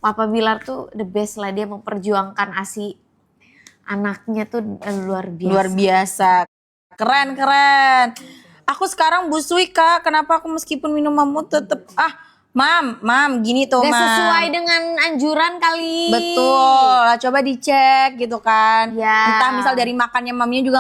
Papa Bilar tuh the best lah, dia memperjuangkan ASI anaknya tuh luar biasa. Luar biasa. Keren. Aku sekarang busui Kak, kenapa aku meskipun minum mamu tetep Mam, gini tuh Gak Mam. sesuai dengan anjuran kali. Betul, coba dicek gitu kan. Ya. Entah misal dari makannya mamnya juga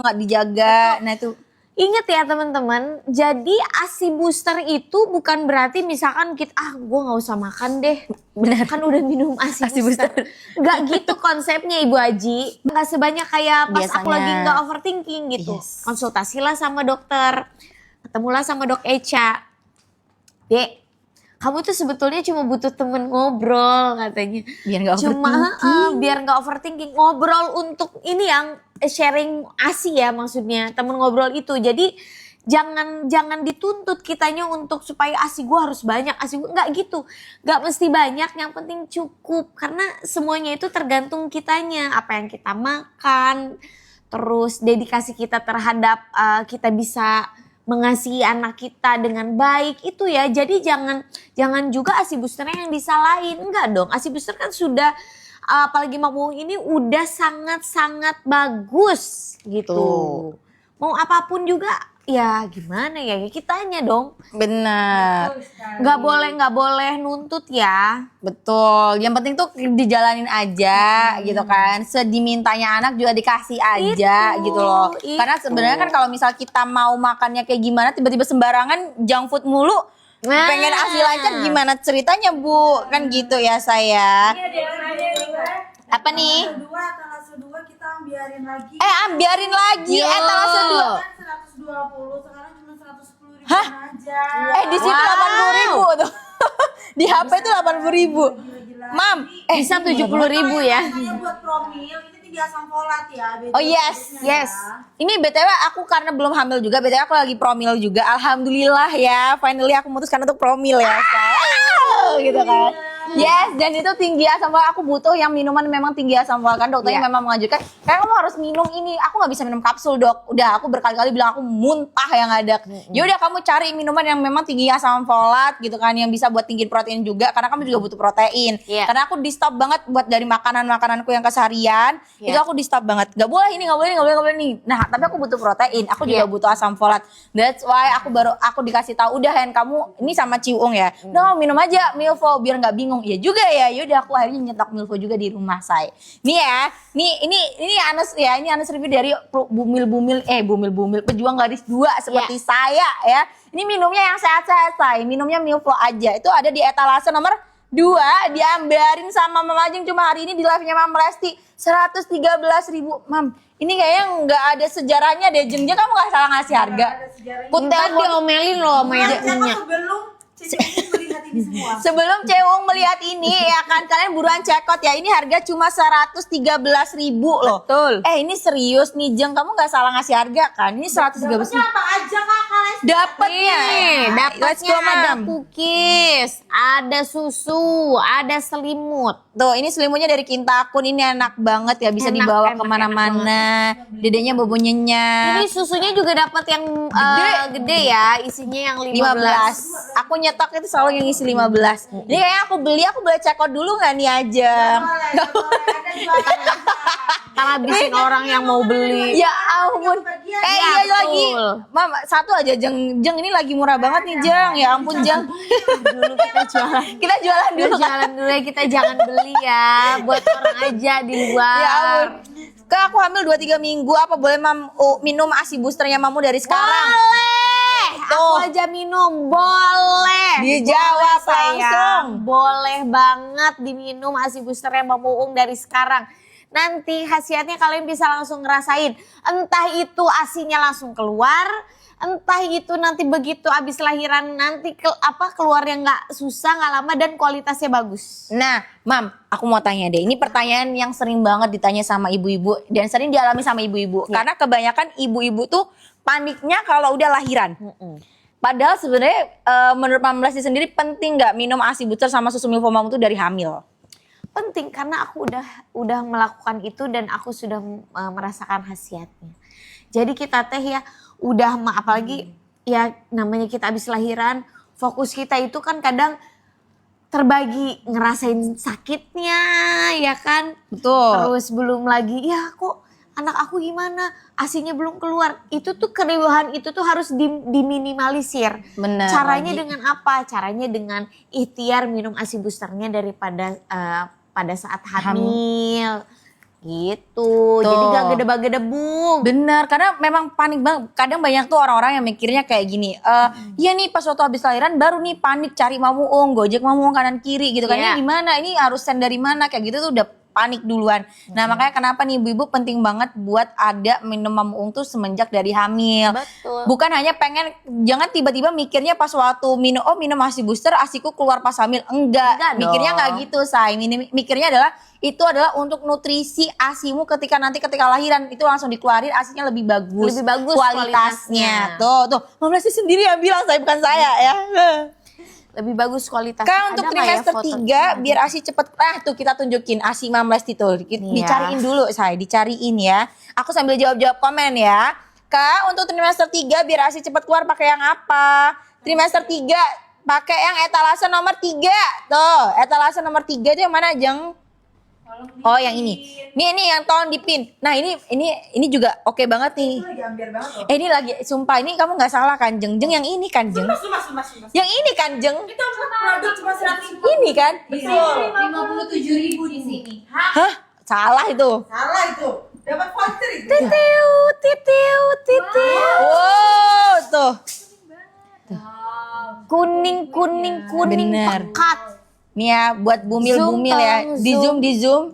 nggak dijaga. Nah itu. Ingat ya teman-teman, jadi ASI booster itu bukan berarti misalkan kita gue nggak usah makan deh, Benar. kan udah minum ASI booster. Gak gitu konsepnya Ibu Aji, nggak sebanyak kayak pas aku Biasanya. lagi nggak overthinking gitu. Yes. Konsultasilah sama dokter, ketemulah sama Dok Echa, Dek, kamu tuh sebetulnya cuma butuh temen ngobrol katanya. Biar nggak Biar nggak overthinking, ngobrol untuk ini yang sharing ASI ya maksudnya, temen ngobrol itu. Jadi jangan dituntut kitanya untuk supaya ASI gue harus banyak, ASI gue nggak gitu, nggak mesti banyak, yang penting cukup, karena semuanya itu tergantung kitanya, apa yang kita makan, terus dedikasi kita terhadap kita bisa mengasihi anak kita dengan baik itu ya. Jadi jangan juga ASI boosternya yang disalahin, enggak dong. ASI booster kan sudah apalagi Mamung ini udah sangat-sangat bagus gitu. Tuh. Mau apapun juga ya gimana ya, kitanya dong. Benar. Nggak boleh nuntut ya. Betul. Yang penting tuh dijalanin aja gitu kan. Sedimintanya anak juga dikasih aja gitu loh. Karena sebenarnya kan kalau misal kita mau makannya kayak gimana tiba-tiba sembarangan junk food mulu. Pengen ASI lancar gimana ceritanya Bu? Kan gitu ya saya. Apa nih? Talase 2 kita biarin lagi. Biarin lagi. Talase 2. 120 sekarang cuma 110.000 Hah? aja. Di situ 80.000 tuh. Di HP itu 80.000. Mam, Bisa 70.000 ya. Saya buat promil ini 3 asam folat ya. Beda Oh yes. dosisnya ya. Ini BTW aku karena belum hamil juga, BTW aku lagi promil juga. Alhamdulillah ya, finally aku memutuskan untuk promil ya. Gitu kan. Yes, dan itu tinggi asam folat. Aku butuh yang minuman memang tinggi asam folat kan dokternya memang mengajukan. Kayak kamu harus minum ini. Aku nggak bisa minum kapsul dok. Udah aku berkali-kali bilang aku muntah yang ada. Ya udah kamu cari minuman yang memang tinggi asam folat gitu kan, yang bisa buat tinggi protein juga. Karena kamu juga butuh protein. Karena aku di stop banget buat dari makananku yang keseharian. Itu aku di stop banget. Gak boleh ini, gak boleh nih. Nah tapi aku butuh protein. Aku juga butuh asam folat. That's why aku dikasih tahu udah Hen kamu ini sama Ciung ya. No minum aja Milvo biar nggak bingung. Ya juga ya, yaudah aku akhirnya nyetok Milvo juga di rumah saya. Nih ya, ini Anes ya, ini Anes review dari bumil pejuang garis 2 seperti saya ya. Ini minumnya yang sehat-sehat say, minumnya Milvo aja. Itu ada di etalase nomor 2, diambarin sama Mama Ajeng cuma hari ini di live-nya Mam Lesti 113.000. Mam, ini kayaknya nggak ada sejarahnya deh Jeng, kamu nggak salah ngasih harga. Ntar diomelin loh sama yang punya. Sebelum Cewong melihat ini ya kan kalian buruan cekot ya, ini harga cuma 113.000 loh. Betul. Ini serius nih Jeng, kamu nggak salah ngasih harga kan? Ini 113.000. Apa aja kakak? Dapat Dapatnya ada cookies, ada susu, ada selimut. Tuh ini selimutnya dari Kintakun, ini enak banget ya, bisa dibawa kemana-mana. Dedenya bobo nyenyak. Ini susunya juga dapat yang gede ya, isinya yang 15. Aku nyetok itu selalu yang isi 15. Ini kayaknya aku boleh cekot dulu nggak nih aja? Ntar habisin orang yang mau beli. Ya ampun. Iya lagi. Mam, satu aja Jeng. Jeng ini lagi murah banget nih Jeng. Ya ampun Jeng. Dulu kita jualan. Kita jualan dulu. Jualan dulu ya, kita jangan beli ya. Buat orang aja di luar. Ya ampun. Kak aku hamil 2-3 minggu, apa boleh Mam minum ASI boosternya Mamu dari sekarang? Boleh. Aku aja minum, boleh. Dijawab Boleh, sayang. langsung. Boleh banget diminum ASI boosternya Mbak Muung dari sekarang. Nanti khasiatnya kalian bisa langsung ngerasain. Entah itu ASInya langsung keluar, entah itu nanti begitu abis lahiran nanti keluarnya nggak susah, nggak lama, dan kualitasnya bagus. Nah, Mam, aku mau tanya deh. Ini pertanyaan yang sering banget ditanya sama ibu-ibu dan sering dialami sama ibu-ibu. Karena kebanyakan ibu-ibu tuh paniknya kalau udah lahiran. Padahal sebenarnya menurut Mam Lesti sendiri penting nggak minum ASI booster sama susu Milvo Mamu tuh dari hamil? Penting karena aku udah melakukan itu dan aku sudah merasakan khasiatnya. Jadi kita teh ya udah apalagi ya namanya kita habis lahiran, fokus kita itu kan kadang terbagi ngerasain sakitnya ya kan. Betul. Terus belum lagi ya kok anak aku gimana asinya belum keluar. Itu tuh keriuhan itu tuh harus diminimalisir. Bener. Caranya Wajib. dengan apa? Caranya dengan ikhtiar minum ASI boosternya daripada pada saat hamil. Gitu. Jadi gak gede-gedebung. Bener, karena memang panik banget. Kadang banyak tuh orang-orang yang mikirnya kayak gini. Iya nih pas waktu habis lahiran baru nih panik cari mamuung, gojek mamuung kanan kiri gitu kan. Iya. Ini gimana? Ini harus send dari mana? Kayak gitu tuh udah panik duluan. Nah makanya kenapa nih ibu-ibu penting banget buat ada minum mamuung tuh semenjak dari hamil. Betul. Bukan hanya pengen, jangan tiba-tiba mikirnya pas waktu minum, minum ASI booster asiku keluar pas hamil. Enggak Enggak mikirnya dong. nggak gitu say. Mikirnya adalah itu adalah untuk nutrisi asimu ketika lahiran itu langsung dikeluarin asinya lebih bagus. Lebih bagus kualitasnya. kualitasnya. Tuh, Mama Lesti sendiri yang bilang, saya bukan saya ya. Lebih bagus kualitasnya. Kak untuk Ada nggak ya trimester foto? 3 biar ASI cepet. Tuh kita tunjukin ASI Mama Lesti tuh. Dicariin dulu saya, dicariin ya. Aku sambil jawab-jawab komen ya. Kak untuk trimester 3 biar ASI cepet keluar pakai yang apa? Trimester 3 pakai yang etalase nomor 3. Tuh, etalase nomor 3 itu yang mana, Jeng? Oh yang ini. Nih yang tolong dipin. Nah ini juga oke banget nih. Lagi ambiar banget loh. Ini lagi sumpah ini kamu nggak salah kan Jeng? Jeng yang ini kan Jeng? Mas. Yang ini kan Jeng? Itu produk cuma 100. Ini kan? Betul. 57.000 di sini. Hah? Salah itu. Salah itu. Dapat voucher itu. Titiu. Wow tuh. Kuning Bener. pekat. Nih ya buat bumil-bumil ya. Zoom, Di zoom.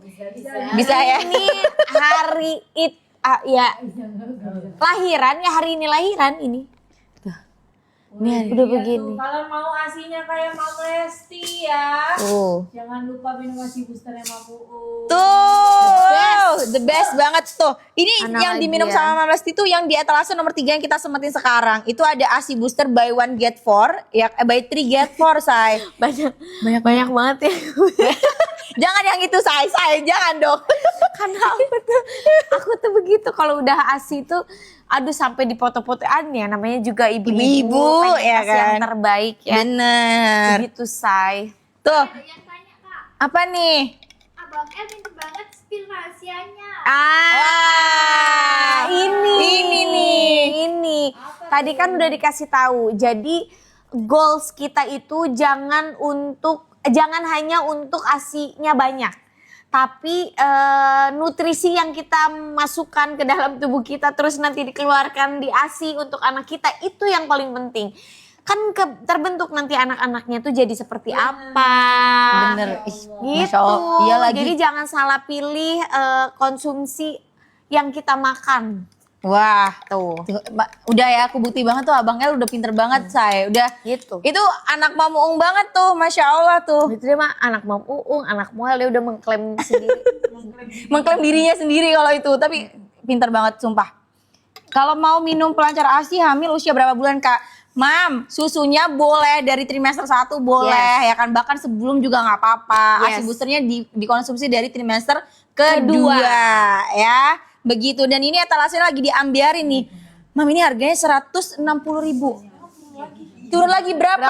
Bisa ya. Ini hari lahiran ya, hari ini lahiran ini. Nih Udah begini. Kalau mau asinya kayak Mam Lesti ya. tuh. Jangan lupa minum asi boosternya Mamuung. Tuh, the best banget tuh. Ini Mana yang lagi diminum ya? sama Mama Lesti tuh yang di etalase nomor 3 yang kita semetin sekarang. Itu ada ASI booster buy 1 get 4, ya buy 3 get 4, say. Banyak banget ya. Jangan yang itu, say, jangan dong. Karena aku tuh begitu kalau udah ASI tuh aduh sampai di foto-fotoan ya, namanya juga ibu-ibu Ibu-ibu, pengen ya kasih yang kan? terbaik ya. Bener. Begitu say. Tuh, Ada yang tanya kak, apa nih? Abang El pinter banget spill rahasianya. Ah, ini nih. Ini. Tadi kan udah dikasih tahu. Jadi goals kita itu jangan hanya untuk ASI-nya banyak. Tapi nutrisi yang kita masukkan ke dalam tubuh kita terus nanti dikeluarkan di ASI untuk anak kita itu yang paling penting. Kan terbentuk nanti anak-anaknya tuh jadi seperti apa. Bener. Ih, Gitu. Masya Allah. Iya lagi. Jadi jangan salah pilih konsumsi yang kita makan. Wah, tuh. Udah ya, aku bukti banget tuh Abang El udah pinter banget, say. Udah. Gitu. Itu anak mamuung banget tuh, Masya Allah tuh. Itu dia mah anak Mam Uung, anak Muel, dia udah mengklaim sendiri. Mengklaim dirinya sendiri kalau itu, tapi pinter banget sumpah. Kalau mau minum pelancar ASI hamil usia berapa bulan, Kak? Mam, susunya boleh dari trimester 1 boleh ya kan, bahkan sebelum juga nggak apa-apa. Yes. ASI boosternya dikonsumsi dari trimester kedua ya. Begitu, dan ini etalase lagi diambiarin nih. Mam, ini harganya 160.000. Turun lagi berapa?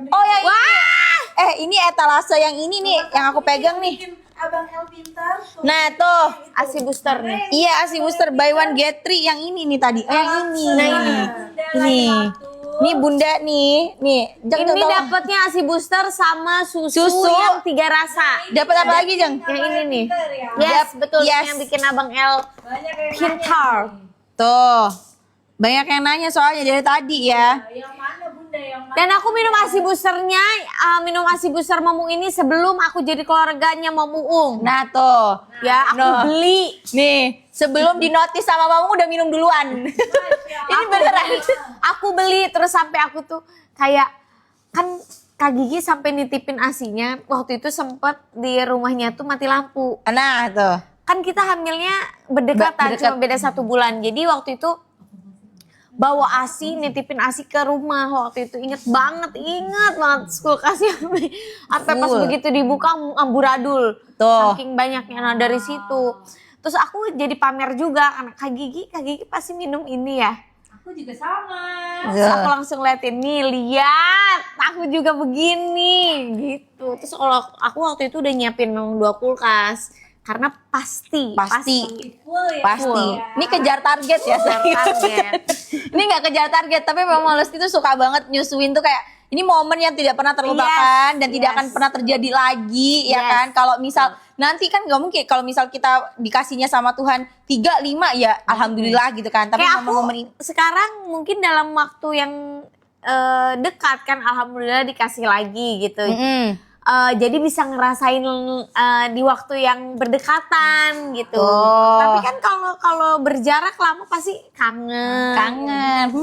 Oh ya ini. Ini etalase yang ini nih, yang aku pegang nih. Bikin Abang El pintar. Tuh. Nah tuh, ASI booster nih. iya ASI booster buy 1 get 3 yang ini nih tadi. Yang ini. Nah, ini. Ini. Nih Bunda nih. Nih, Jeng, Ini tolong. dapatnya ASI booster sama susu, Susu. yang 3 rasa. Dapat apa lagi, Jeng? Yang ini nih. Yes, betul. yes. Yang bikin Abang El pintar. Tuh. Banyak yang nanya soalnya dari tadi ya. Yang mana Bunda? Yang mana? Dan aku minum ASI boosternya, minum ASI booster Mamuung ini sebelum aku jadi keluarganya Mamuung. Nah tuh. Ya, aku Noh. beli. Nih, sebelum dinotis sama Mamuung udah minum duluan. Ini beneran. Aku beli terus sampai aku tuh kayak kan Kak Gigi sampai nitipin asinya waktu itu sempet di rumahnya tuh mati lampu. Nah tuh. Kan kita hamilnya berdekatan, Berdekat. cuma beda 1 bulan. Jadi waktu itu bawa asi, nitipin asi ke rumah waktu itu. Ingat banget kulkasnya sampai pas Full. begitu dibuka amburadul. Tuh. Saking banyaknya. Nah dari situ terus aku jadi pamer juga karena Kak Gigi pasti minum ini ya. Aku juga sama. Iya. Aku langsung liatin nih, lihat aku juga begini gitu. Terus kalau aku waktu itu udah nyiapin memang 2 kulkas karena pasti. Full ya. Pasti. Full. Ini kejar target ya, sayang. Target. Ini nggak kejar target, tapi memang Lesti tuh suka banget nyusuin tuh kayak ini momen yang tidak pernah terlupakan dan tidak akan pernah terjadi lagi ya Yes. kan. Kalau misal nanti kan nggak mungkin kalau misal kita dikasihnya sama Tuhan 3, 5 ya alhamdulillah gitu kan. Tapi Kayak aku momen-momen ini sekarang mungkin dalam waktu yang dekat kan alhamdulillah dikasih lagi gitu. Jadi bisa ngerasain di waktu yang berdekatan gitu. Oh. Tapi kan kalau berjarak lama pasti kangen.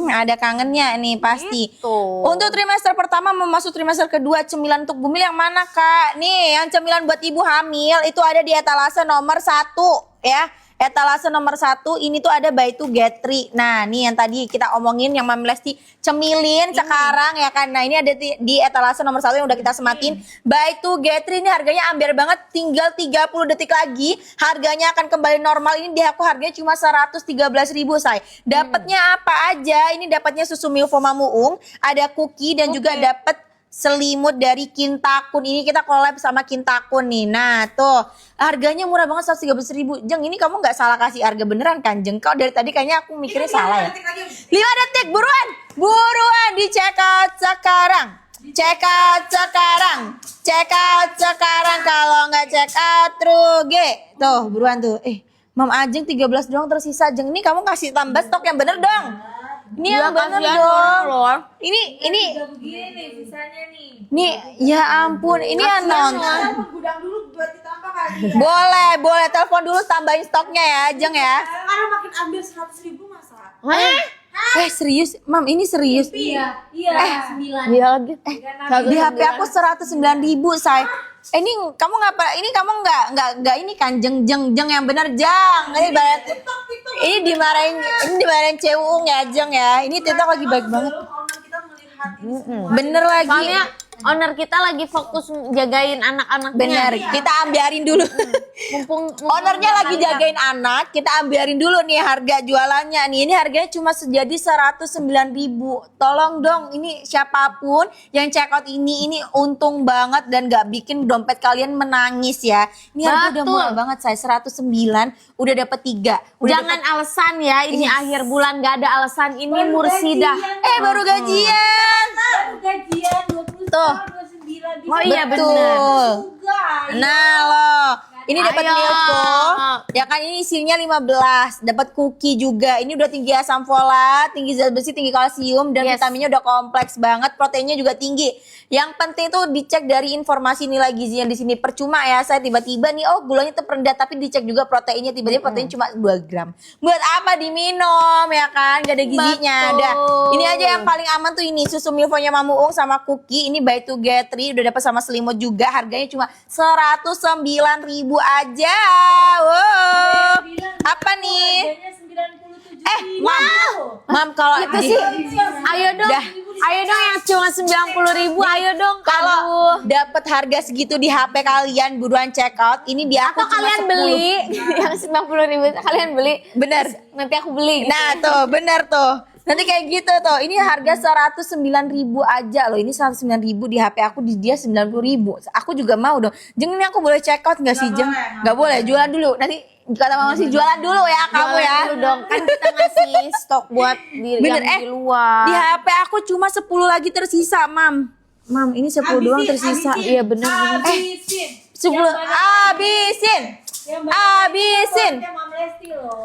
ada kangennya nih pasti. Gitu. Untuk trimester pertama memasuki trimester kedua, cemilan untuk bumil yang mana Kak? Nih yang cemilan buat ibu hamil itu ada di etalase nomor 1 ya. Etalase nomor 1 ini tuh ada Buy to Get 3. Nah nih yang tadi kita omongin yang Mami Lesti cemilin sekarang ya kan. Nah ini ada di etalase nomor 1 yang udah kita semakin. Buy to Get 3 ini harganya ambiar banget. Tinggal 30 detik lagi harganya akan kembali normal. Ini di aku harganya cuma 113.000 say. Dapatnya apa aja? Ini dapatnya susu Milvo Mamuung, ada cookie dan juga dapat selimut dari Kintakun. Ini kita collab sama Kintakun nih. Nah tuh harganya murah banget 113.000. Jeng ini kamu nggak salah kasih harga beneran kan Jeng? Kau dari tadi kayaknya aku mikirnya salah ya. 5 detik buruan di check out sekarang. Check out sekarang kalau nggak check out rugi. Tuh buruan tuh. Mam Ajeng 13 doang tersisa. Jeng ini kamu kasih tambah stok yang bener dong. Ini yang bener dong. Ini Udah begini nih sisanya nih. nih ya ampun, ini anon. Telepon gudang dulu buat ditambah kali. Boleh telepon dulu tambahin stoknya ya, Jeng ya. Sekarang makin ambil 100.000 masa? Serius, Mam ini serius. Iya. 9. Iya lagi. Di HP aku 109.000 say. Ini kamu nggak ini kan jeng yang bener Jeng. Ini dimarahin Cewung ya Jeng ya. Ini TikTok lagi baik banget. Owner kita melihat ini semua. Bener lagi. Soalnya owner kita lagi fokus jagain anak-anaknya. Bener, kita ambiarin dulu. Mumpung Ownernya lagi jagain anak, kita ambiarin dulu nih harga jualannya nih. Ini harganya cuma sejadi 109.000. Tolong dong, ini siapapun yang check out ini untung banget dan gak bikin dompet kalian menangis ya. Ini harga udah Betul. murah banget saya 109, udah dapet 3. Udah jangan alasan ya, ini akhir bulan gak ada alasan, ini Baru mursidah. gajian. baru gajian. Baru gajian 20 Tuh. tahun 29. Oh iya, Betul. Juga. Nah loh, ini dapat Ayo. Milko, ya kan ini isinya 15, dapat cookie juga. Ini udah tinggi asam folat, tinggi zat besi, tinggi kalsium dan Yes. vitaminnya udah kompleks banget, proteinnya juga tinggi. Yang penting tuh dicek dari informasi nilai gizinya di sini. Percuma ya saya tiba-tiba nih gulanya tuh rendah tapi dicek juga proteinnya tiba-tiba protein cuma 2 gram. Buat apa diminum ya kan? Gak ada gizinya. Betul. Dah. Ini aja yang paling aman tuh ini susu Milvonya Mamuung sama cookie. Ini Buy to Get 3 udah dapat sama selimut juga. Harganya cuma 109.000 aja. Wow. Apa nih? Mam kalau Itu sih, ayo dong, Dah. ayo dong yang cuma 90.000, ayo dong. kalau Aduh. dapat harga segitu di HP kalian buruan check out. Ini di aku Atau cuma kalian 10. beli yang 90.000 kalian beli. Bener. Terus nanti aku beli. Gitu. Nah tuh bener tuh. Nanti kayak gitu tuh. Ini harga 109.000 aja loh. Ini 109.000 di HP aku, di dia 90.000. Aku juga mau dong. Jeng ini aku boleh check out nggak sih Jeng? Nggak boleh. Jualan dulu. Nanti kata Mama sih jualan dulu ya kamu ya. Jualan dulu dong, kan kita ngasih stok buat Bener, yang di luar. Di HP aku cuma 10 lagi tersisa, Mam. Mam, ini 10 doang tersisa. Iya bener. Habisin. 10 habisin. Habisin.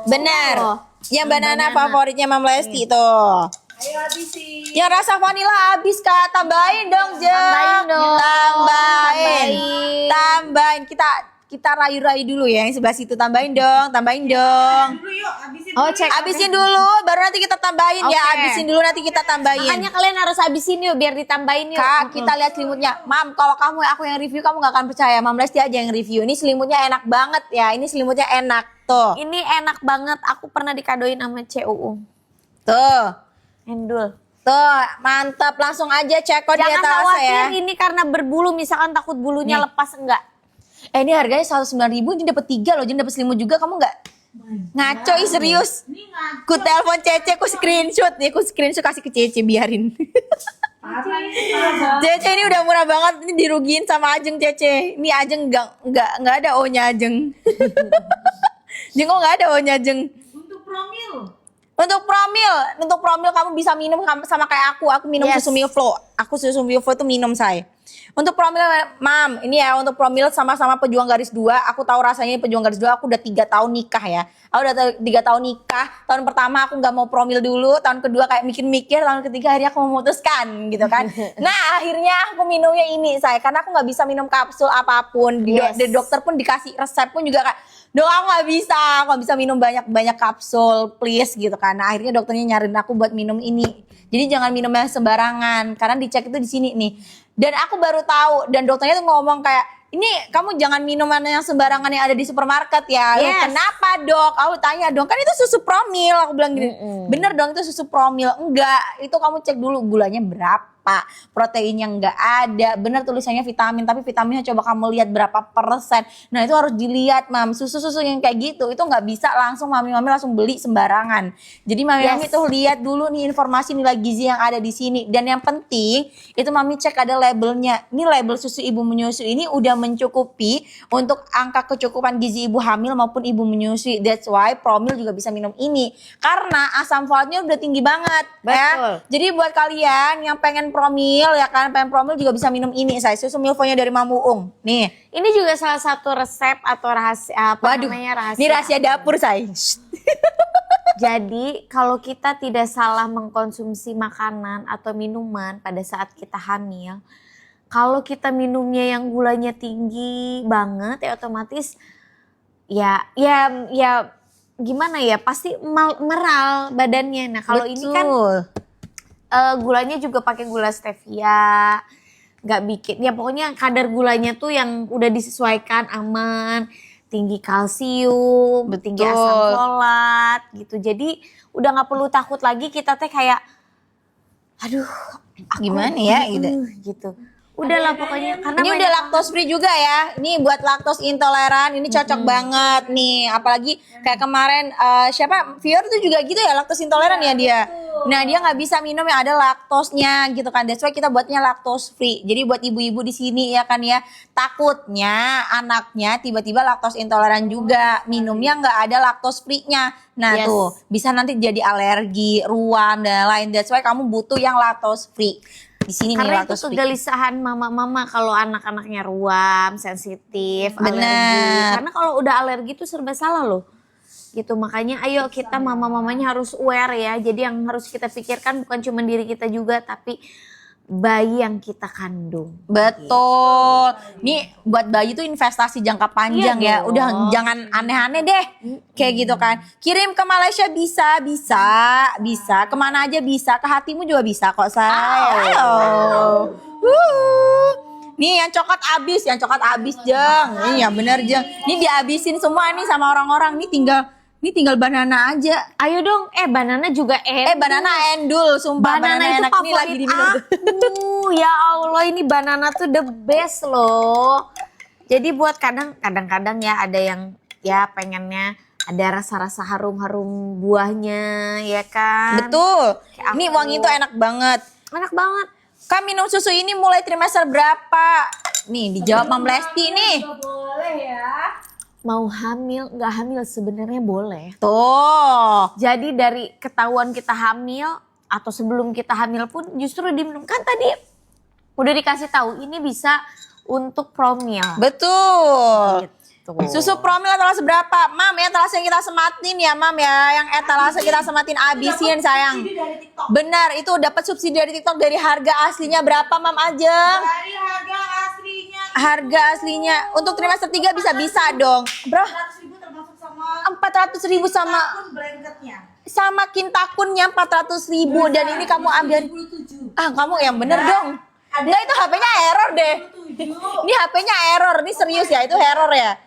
Bener. Oh, Yang banana favoritnya Mam Lesti tuh. Ayo habisin. Yang rasa vanilla habis Kak. Tambahin dong, Jeng. Tambahin dong. Tambahin. Kita rayu-rayu dulu ya yang sebelah situ. Tambahin dong. Dulu yuk, habisin Oh, dulu cek. yuk. Habisin dulu, baru nanti kita tambahin ya. Oke. Habisin dulu nanti kita tambahin. Makanya kalian harus habisin yuk biar ditambahin yuk. Kak, kita lihat selimutnya. Mam, kalau aku yang review kamu gak akan percaya. Mam Lesti aja yang review. Ini selimutnya enak banget ya. Ini selimutnya enak tuh. Ini enak banget. Aku pernah dikadoin sama CUU. Tuh. Endul. Tuh, mantap. Langsung aja check out di Jangan etalase khawatir ya. ini karena berbulu. Misalkan takut bulunya Nih. lepas enggak. Ini harganya 109.000, ini dapat 3 loh. Jadi dapat selimut juga, kamu nggak Ngaco ih serius. Ku telepon Cece, ku screenshot nih, ku screenshot kasih ke Cece biarin. Cece ini udah murah banget, ini dirugiin sama Ajeng Cece. Ini Ajeng nggak ada O-nya Ajeng. Jeng kok nggak ada O-nya Ajeng. Untuk promil kamu bisa minum sama kayak aku. Aku minum susu Milflo. Aku susu Milflo itu minum saya. Untuk promil, Mam, ini ya untuk promil sama-sama pejuang garis 2. Aku tahu rasanya pejuang garis 2. Aku udah 3 tahun nikah ya. Aku udah 3 tahun nikah. Tahun pertama aku nggak mau promil dulu. Tahun kedua kayak mikir-mikir. Tahun ketiga akhirnya aku memutuskan gitu kan. Nah akhirnya aku minumnya ini saya. Karena aku nggak bisa minum kapsul apapun. Di dokter pun dikasih resep pun juga kayak, Dok aku nggak bisa minum banyak kapsul, please gitu kan. Nah akhirnya dokternya nyariin aku buat minum ini. Jadi jangan minum yang sembarangan, karena dicek itu di sini nih. Dan aku baru tahu, dan dokternya tuh ngomong kayak, ini kamu jangan minuman yang sembarangan yang ada di supermarket ya. Kenapa dok? Aku tanya dong, kan itu susu promil. Aku bilang gini, bener dong itu susu promil. Enggak, itu kamu cek dulu gulanya berapa, proteinnya enggak ada. Bener tulisannya vitamin, tapi vitaminnya coba kamu lihat berapa persen. Nah itu harus dilihat Mam, susu-susu yang kayak gitu, itu nggak bisa langsung mami-mami langsung beli sembarangan. Jadi mami-mami tuh lihat dulu nih informasi nilai gizi yang ada di sini. Dan yang penting, itu mami cek ada labelnya. Ini label susu ibu menyusui ini udah mencukupi untuk angka kecukupan gizi ibu hamil maupun ibu menyusui. That's why promil juga bisa minum ini. Karena asam folatnya udah tinggi banget. Ya. Jadi buat kalian yang pengen promil ya kan, pengen promil juga bisa minum ini. Saya susu Milfonya dari Mamu Uung. Nih. Ini juga salah satu resep atau rahasia rahasia. Ini rahasia dapur saya. Jadi kalau kita tidak salah mengkonsumsi makanan atau minuman pada saat kita hamil, kalau kita minumnya yang gulanya tinggi banget ya otomatis ya gimana ya, pasti meral badannya. Nah kalau ini kan gulanya juga pakai gula stevia, nggak bikin ya pokoknya kadar gulanya tuh yang udah disesuaikan aman, tinggi kalsium, tinggi asam folat gitu. Jadi udah nggak perlu takut lagi kita teh kayak aduh gimana ya gitu. Udahlah pokoknya karena ini udah lactose free juga ya. Ini buat lactose intoleran ini cocok banget nih. Apalagi kayak kemarin siapa Fior tuh juga gitu ya, lactose intoleran ya dia. Nah dia nggak bisa minum yang ada laktosnya gitu kan. That's why kita buatnya lactose free. Jadi buat ibu-ibu di sini ya kan ya, takutnya anaknya tiba-tiba lactose intoleran juga, minumnya nggak ada lactose free-nya. Nah tuh bisa nanti jadi alergi, ruam dan lain. That's why kamu butuh yang lactose free. Di sini karena nih itu kegelisahan mama-mama kalau anak-anaknya ruam, sensitif, alergi. Karena kalau udah alergi itu serba salah loh. Gitu makanya ayo kita mama-mamanya harus aware ya. Jadi yang harus kita pikirkan bukan cuma diri kita juga tapi bayi yang kita kandung. Betul. Nih buat bayi tuh investasi jangka panjang ya. Udah jangan aneh-aneh deh. Kayak gitu kan. Kirim ke Malaysia bisa. Kemana aja bisa. Ke hatimu juga bisa kok say. Nih yang coklat abis Jeng. Iya bener Jeng. Ini dihabisin semua nih sama orang-orang. Ini tinggal banana aja. Ayo dong, banana juga endul. Banana endul, sumpah. Banana itu enak. Ini lagi diminum. Ya Allah, ini banana tuh the best loh. Jadi buat kadang-kadang ya ada yang ya pengennya ada rasa-rasa harum-harum buahnya ya kan. Betul. Ini wangi itu enak banget. Enak banget. Kak minum susu ini mulai trimester berapa? Nih dijawab Mam Lesti nih. Boleh ya. Mau hamil nggak hamil sebenarnya boleh. Tuh. Jadi dari ketahuan kita hamil atau sebelum kita hamil pun justru diminum. Kan tadi udah dikasih tahu ini bisa untuk promil. Betul. Gitu. Susu promil etalase berapa? Mam etalase yang kita sematin ya Mam ya. Yang etalase kita sematin abisin sayang. Benar itu dapat subsidi dari TikTok. Dari harga aslinya berapa Mam Ajeng? Dari harga aslinya Harga aslinya untuk trimester 3 bisa dong. Bro, 400.000 termasuk sama 400.000 sama akun blanketnya. sama kintakunnya 400.000 dan ini kamu ambil. Kamu yang bener dong. Enggak itu HP-nya error deh. Ini HP-nya error, ini serius ya, itu error ya.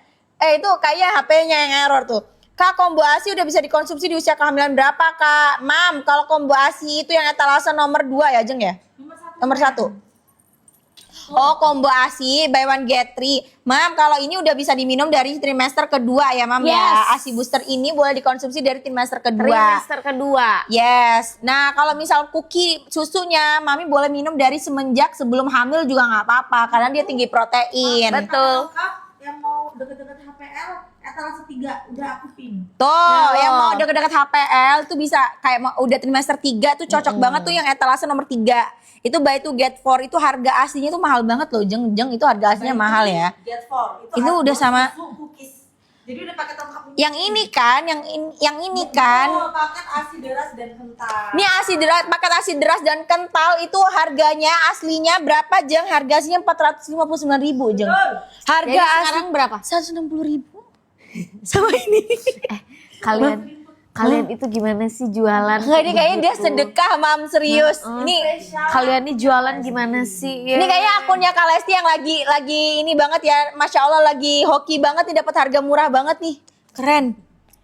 Itu kayaknya HP-nya yang error tuh. Kak, kombo ASI udah bisa dikonsumsi di usia kehamilan berapa, Kak? Mam, kalau kombo ASI itu yang etalase nomor 2 ya, Jeng ya? Nomor 1. Oh, combo ASI buy one get three. Mam, kalau ini udah bisa diminum dari trimester kedua ya, Mam ya. Yes. ASI booster ini boleh dikonsumsi dari trimester kedua. Trimester kedua. Yes. Nah, kalau misal cookie susunya, Mami boleh minum dari semenjak sebelum hamil juga nggak apa-apa karena dia tinggi protein. Betul. Lengkap yang mau deket-deket HPL, etalase 3 udah aku pin. Tuh, Nah, yang loh. mau deket-deket HPL tuh bisa kayak udah trimester 3 tuh cocok banget tuh yang etalase nomor 3. Itu buy 2 get 4 itu harga aslinya tuh mahal banget loh, Jeng itu harga aslinya mahal ya. Get 4 Itu udah sama- susu, cookies. Jadi udah paket lengkap. Yang ini kan, yang ini kan. Oh, paket ASI deras dan kental. Ini ASI deras, paket ASI deras dan kental itu harganya aslinya berapa, Jeng? Harga aslinya 459.000, Jeng. Betul. Harga Jadi asli sekarang berapa? 160.000. Sama ini. Kalian itu gimana sih jualan? Enggak, ini kayaknya dia sedekah, Mam, serius. Ini Kalian ini jualan gimana sih? Ini kayaknya akunnya Kak Lesti yang lagi ini banget ya. Masya Allah lagi hoki banget nih, dapat harga murah banget nih. Keren.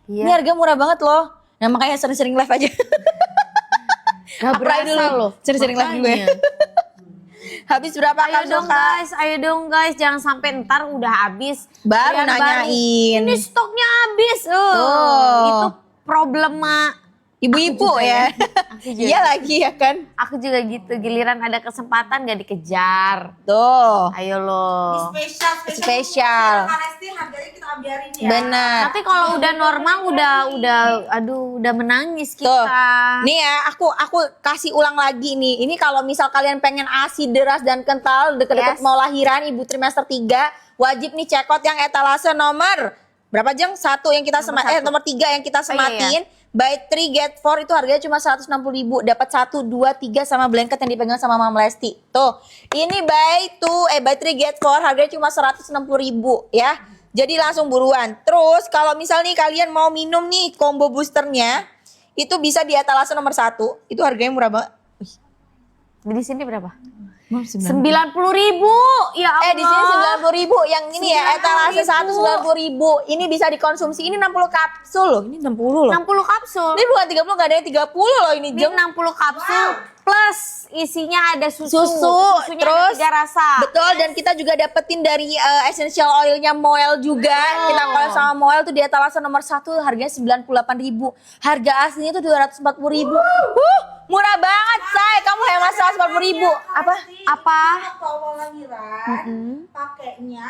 Iya. Ini harga murah banget loh. Nah makanya sering-sering live aja. Gak Apply berasa dulu. loh. Sering-sering live juga ya. Makanya. Habis berapa Ayo kapsul, dong Kak? guys, ayo dong guys, jangan sampai ntar udah habis. Baru Kalian nanyain. Ini stoknya habis. Tuh. Itu problema. Ibu-ibu ya. Aku juga. Iya lagi ya kan. Aku juga gitu, giliran ada kesempatan gak dikejar. Tuh. Ayo Ini loh. spesial. Kalesti harganya kita biarin ya. Benar. Nanti kalau udah normal udah menangis kita. Tuh. Nih ya, aku kasih ulang lagi nih. Ini kalau misal kalian pengen ASI deras dan kental deket-deket Yes. mau lahiran ibu trimester 3, wajib nih check out yang etalase nomor berapa, Jeng? Yang kita nomor 3 yang kita sematin. Buy 3 get 4 itu harganya cuma 160.000. Dapat 1, 2, 3 sama blanket yang dipegang sama Mam Lesti. Tuh. Ini buy 3 get 4 harganya cuma 160.000 ya. Jadi langsung buruan. Terus kalau misal nih kalian mau minum nih combo boosternya, itu bisa di etalase nomor 1. Itu harganya murah banget. Di sini berapa? 90.000. 90.000. Ya Allah. Di sini 90.000. Yang ini ya etalase 1 90.000. Ini bisa dikonsumsi. Ini 60 kapsul loh. Ini 60 loh. 60 kapsul. Ini bukan 30, enggak ada yang 30 loh ini, Ini Jeng. 60 kapsul plus isinya ada susu. Terus Susunya ada 3 rasa. Betul, dan kita juga dapetin dari essential oilnya Moel juga. Kita collab sama Moel tuh di etalase nomor 1 harganya 98.000. Harga aslinya tuh 240.000. Murah banget, Say. Kamu hemat 140.000. Apa? Waktu awal lahiran, pakainya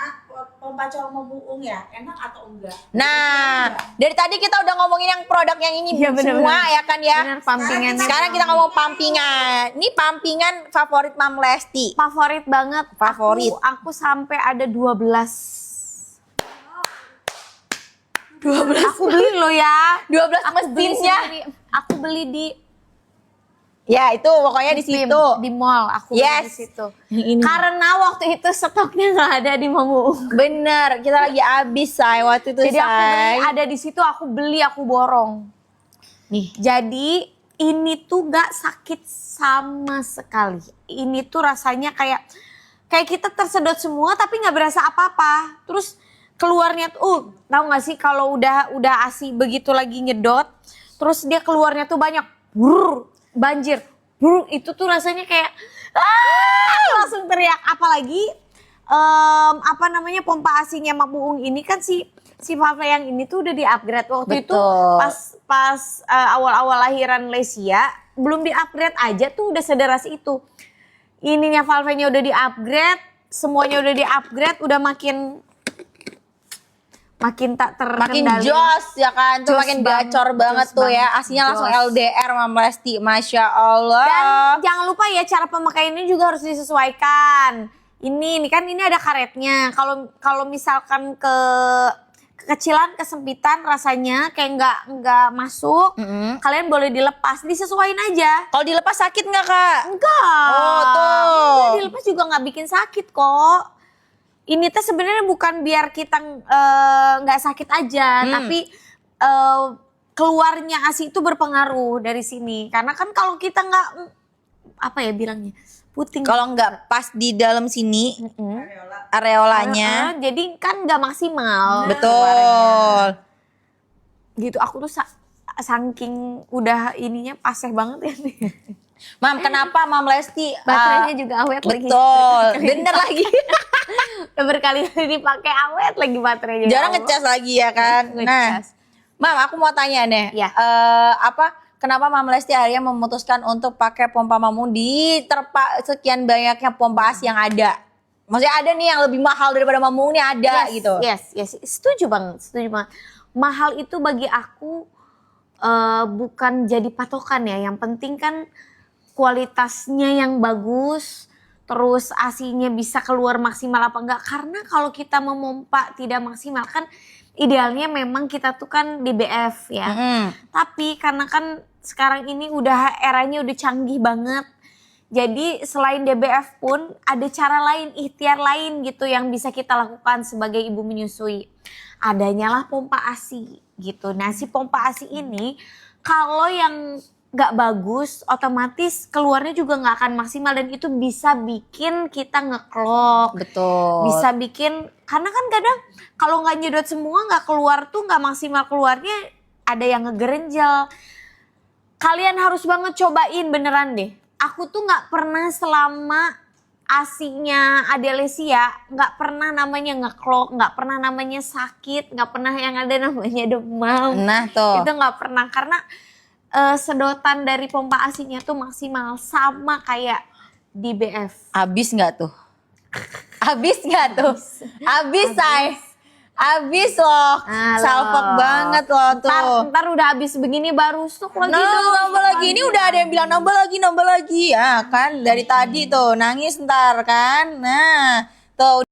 pompa colong buung ya, enak atau enggak? Nah, dari tadi kita udah ngomongin yang produk yang ini Iya, bener-bener. semua ya kan ya. Bener, pumpingannya. Sekarang kita ngomong pumpingan. Ini pumpingan favorit Mam Lesti. Favorit banget. Favorit. Aku sampai ada 12. 12. Aku beli loh ya. 12 Aku beli mesinnya. sendiri. Aku beli di Ya, itu pokoknya di PIM, situ. di mall. Aku beli Yes. di situ. Yang ini. Karena waktu itu stoknya nggak ada di Mamuung. Bener, kita lagi habis, Say, waktu itu, Jadi aku beli, Say. ada di situ, aku beli, aku borong. Nih. Jadi ini tuh gak sakit sama sekali. Ini tuh rasanya kayak kita tersedot semua tapi nggak berasa apa-apa. Terus keluarnya tuh, tahu nggak sih kalau udah ASI begitu lagi nyedot, terus dia keluarnya tuh banyak, banjir, itu tuh rasanya kayak langsung teriak. Apalagi pompa ASI-nya Mak Buung ini kan si valve yang ini tuh udah di-upgrade waktu itu Betul. pas awal-awal lahiran Lesia belum di-upgrade aja tuh udah sederas itu. Ininya valve-nya udah di-upgrade, semuanya udah di-upgrade, udah makin tak Makin terkendali. jos ya kan, tuh Jos makin banget, gacor banget jos tuh ya. banget, Aslinya langsung jos. LDR Mam Lesti, Masya Allah. Dan jangan lupa ya cara pemakaiannya juga harus disesuaikan. Ini kan ini ada karetnya. Kalau misalkan kekecilan, kesempitan rasanya kayak nggak masuk, kalian boleh dilepas, disesuaiin aja. Kalau dilepas sakit nggak, Kak? Enggak. Oh, tuh. Enggak, dilepas juga nggak bikin sakit kok. Ini tuh sebenarnya bukan biar kita nggak sakit aja, tapi keluarnya ASI itu berpengaruh dari sini. Karena kan kalau kita nggak bilangnya puting. Kalau nggak pas di dalam sini areolanya, jadi kan nggak maksimal. betul. Gitu, aku tuh saking udah ininya paseh banget ya nih. Mam, kenapa Mam Lesti? Baterainya juga awet lagi. Betul, bener lagi. Udah berkali-kali dipakai awet lagi baterainya. Jarang Ya Allah. ngecas lagi ya kan. Nah, Ngecas. Mam, aku mau tanya nih. Ya. Kenapa Mam Lesti akhirnya memutuskan untuk pakai pompa Mamung di sekian banyaknya pompa ASI yang ada? Maksudnya ada nih yang lebih mahal daripada Mamung nih ada gitu. Yes. Setuju banget. Mahal itu bagi aku bukan jadi patokan ya. Yang penting kan kualitasnya yang bagus, terus ASI-nya bisa keluar maksimal apa enggak. Karena kalau kita memompa tidak maksimal kan idealnya memang kita tuh kan DBF ya. Tapi karena kan sekarang ini udah eranya udah canggih banget. Jadi selain DBF pun ada cara lain, ikhtiar lain gitu yang bisa kita lakukan sebagai ibu menyusui. Adanya lah pompa ASI gitu. Nah si pompa ASI ini kalau yang gak bagus otomatis keluarnya juga gak akan maksimal dan itu bisa bikin kita ngeklok. Betul. Bisa bikin, karena kan kadang kalau gak nyedot semua gak keluar tuh gak maksimal keluarnya ada yang ngegerenjel. Kalian harus banget cobain beneran deh. Aku tuh gak pernah selama ASI-nya Adelesia gak pernah namanya ngeklok, gak pernah namanya sakit, gak pernah yang ada namanya demam. Nah tuh. Itu gak pernah karena sedotan dari pompa ASI-nya tuh maksimal sama kayak di BF. Abis nggak tuh? Abis nggak tuh? Abis, say. Abis loh. Salfok banget loh tuh. Ntar udah habis begini baru stok lagi dong. Nambah lagi. Ini udah ada yang bilang nambah lagi. Ya kan dari tadi tuh nangis ntar kan. Nah tuh.